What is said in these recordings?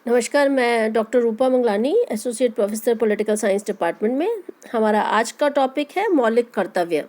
नमस्कार, मैं doctor Rupa Mangalani, associate professor political science department में। हमारा आज का टॉपिक है मौलिक कर्तव्य।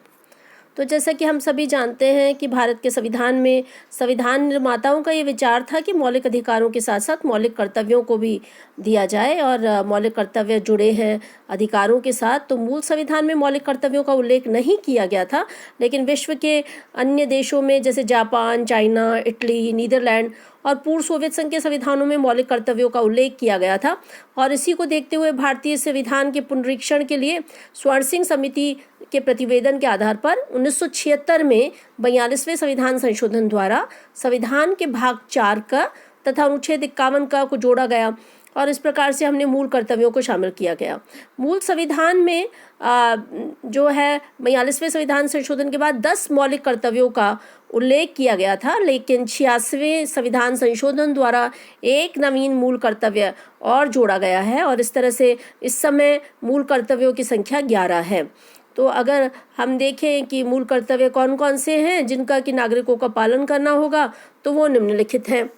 तो जैसा कि हम सभी जानते हैं कि भारत के संविधान में संविधान निर्माताओं का ये विचार था कि मौलिक अधिकारों के साथ साथ मौलिक कर्तव्यों को भी दिया जाए, और मौलिक कर्तव्य जुड़े हैं अधिकारों के साथ। तो मूल संविधान में मौलिक कर्तव्यों का उल्लेख नहीं किया गया था, लेकिन विश्व के अन्य देशों में जैसे जापान, चाइना, इटली, नीदरलैंड और पूर्व सोवियत संघ के संविधानों में मौलिक कर्तव्यों का उल्लेख किया गया था। और इसी को देखते हुए भारतीय संविधान के पुनरीक्षण के लिए स्वर्ण सिंह समिति के प्रतिवेदन के आधार पर 1976 में 42वें संविधान संशोधन द्वारा संविधान के भाग 4 का तथा अनुच्छेद 51 का को जोड़ा गया, और इस प्रकार से हमने मूल कर्तव्यों को शामिल किया गया। मूल संविधान में जो है 42वें संविधान संशोधन के बाद 10 मौलिक कर्तव्यों का उल्लेख किया गया था, लेकिन 86वें संविधान संशोधन द्वारा एक नवीन मूल कर्तव्य और जोड़ा गया है, और इस तरह से इस समय मूल कर्तव्यों की संख्या 11 है। तो अगर हम देखें कि मूल कर्तव्य कौन कौन से हैं जिनका कि नागरिकों का पालन करना होगा, तो वो निम्नलिखित हैं।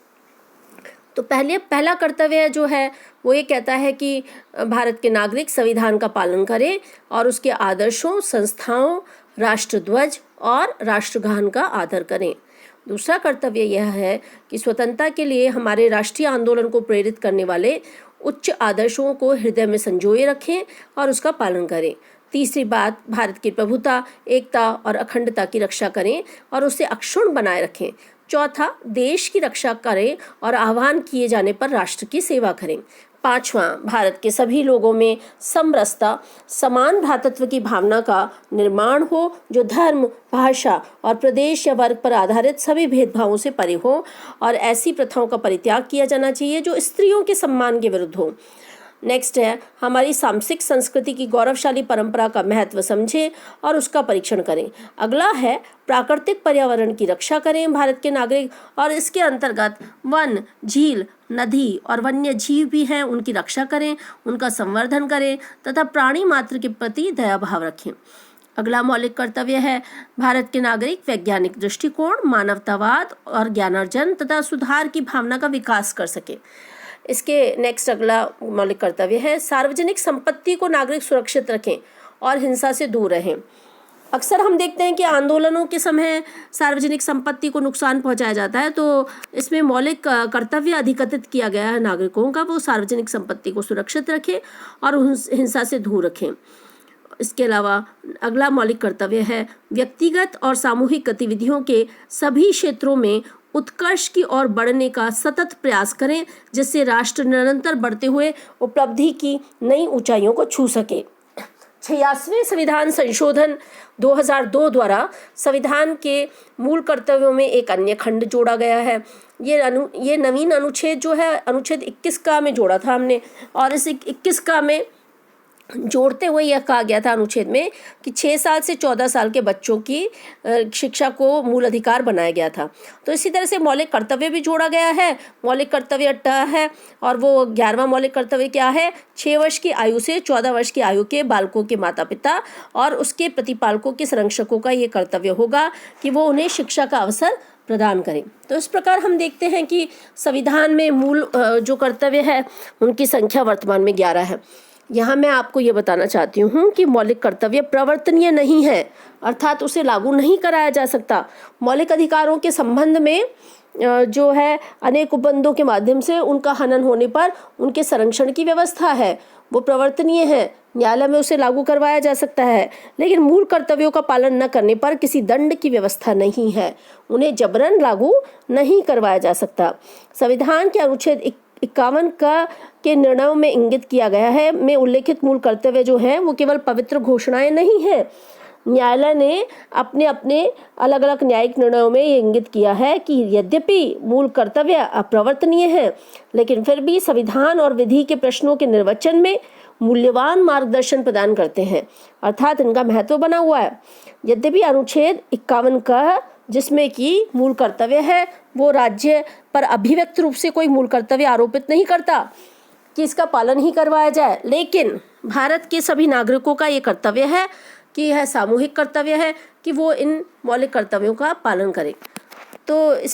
तो पहला कर्तव्य जो है वो ये कहता है कि भारत के नागरिक संविधान का पालन करें और उसके आदर्शों, संस्थाओं, राष्ट्रध्वज और राष्ट्रगान का आदर करें। दूसरा कर्तव्य यह है कि स्वतंत्रता के लिए हमारे राष्ट्रीय आंदोलन को प्रेरित करने वाले उच्च आदर्शों को हृदय में संजोए रखें और उसका पालन करें। तीसरी बात, भारत की प्रभुता, एकता और अखंडता की रक्षा करें और उसे अक्षुण्ण बनाए रखें। चौथा, देश की रक्षा करें और आह्वान किए जाने पर राष्ट्र की सेवा करें। पांचवा, भारत के सभी लोगों में समरसता, समान भ्रातृत्व की भावना का निर्माण हो, जो धर्म, भाषा और प्रदेश या वर्ग पर आधारित सभी भेदभावों से परे हो, और ऐसी प्रथाओं का परित्याग किया जाना चाहिए जो स्त्रियों के सम्मान के विरुद्ध हो। नेक्स्ट है, हमारी सांस्कृतिक संस्कृति की गौरवशाली परंपरा का महत्व समझें और उसका परीक्षण करें। अगला है, प्राकृतिक पर्यावरण की रक्षा करें भारत के नागरिक, और इसके अंतर्गत वन, झील, नदी और वन्य जीव भी हैं, उनकी रक्षा करें, उनका संवर्धन करें तथा प्राणी मात्र के प्रति दया भाव रखें। अगला मौलिक कर्तव्य है, भारत के नागरिक वैज्ञानिक दृष्टिकोण, मानवतावाद और ज्ञानार्जन तथा सुधार की भावना का विकास कर सके। इसके नेक्स्ट अगला मौलिक कर्तव्य है, सार्वजनिक संपत्ति को नागरिक सुरक्षित रखें और हिंसा से दूर रहें। अक्सर हम देखते हैं कि आंदोलनों के समय सार्वजनिक संपत्ति को नुकसान पहुंचाया जाता है, तो इसमें मौलिक कर्तव्य अधिकथित किया गया है नागरिकों का, वो सार्वजनिक संपत्ति को सुरक्षित रखें और हिंसा से दूर रखें। इसके अलावा अगला मौलिक कर्तव्य है, व्यक्तिगत और सामूहिक गतिविधियों के सभी क्षेत्रों में उत्कर्ष की ओर बढ़ने का सतत प्रयास करें, जिससे राष्ट्र निरंतर बढ़ते हुए उपलब्धि की नई ऊंचाइयों को छू सके। 86वें संविधान संशोधन 2002 द्वारा संविधान के मूल कर्तव्यों में एक अन्य खंड जोड़ा गया है। ये नवीन अनुच्छेद जो है, अनुच्छेद 21 का में जोड़ा था हमने, और इस 21 का में जोड़ते हुए यह कहा गया था अनुच्छेद में कि 6 साल से 14 साल के बच्चों की शिक्षा को मूल अधिकार बनाया गया था। तो इसी तरह से मौलिक कर्तव्य भी जोड़ा गया है। मौलिक कर्तव्य 8 है, और वो 11वां मौलिक कर्तव्य क्या है, 6 वर्ष की आयु से 14 वर्ष की आयु के बालकों के माता पिता और उसके प्रतिपालकों के संरक्षकों का ये कर्तव्य होगा कि वो उन्हें शिक्षा का अवसर प्रदान करें। तो इस प्रकार हम देखते हैं कि संविधान में मूल जो कर्तव्य है उनकी संख्या वर्तमान में 11 है। यहाँ मैं आपको ये बताना चाहती हूँ कि मौलिक कर्तव्य प्रवर्तनीय नहीं है, अर्थात उसे लागू नहीं कराया जा सकता। मौलिक अधिकारों के संबंध में जो है अनेक उपबंधों के माध्यम से उनका हनन होने पर उनके संरक्षण की व्यवस्था है, वो प्रवर्तनीय है, न्यायालय में उसे लागू करवाया जा सकता है, लेकिन मूल कर्तव्यों का पालन न करने पर किसी दंड की व्यवस्था नहीं है, उन्हें जबरन लागू नहीं करवाया जा सकता। संविधान के अनुच्छेद 51 के निर्णयों में इंगित किया गया है में उल्लेखित मूल कर्तव्य जो हैं वो केवल पवित्र घोषणाएं नहीं हैं। न्यायालय ने अपने अपने अलग अलग न्यायिक निर्णयों में ये इंगित किया है कि यद्यपि मूल कर्तव्य अप्रवर्तनीय है, लेकिन फिर भी संविधान और विधि के प्रश्नों के निर्वचन में मूल्यवान मार्गदर्शन प्रदान करते हैं, अर्थात इनका महत्व बना हुआ है। यद्यपि अनुच्छेद 51 का जिसमें कि मूल कर्तव्य है वो राज्य पर अभिव्यक्त रूप से कोई मूल कर्तव्य आरोपित नहीं करता कि इसका पालन ही करवाया जाए, लेकिन भारत के सभी नागरिकों का ये कर्तव्य है कि यह सामूहिक कर्तव्य है कि वो इन मौलिक कर्तव्यों का पालन करें। तो इस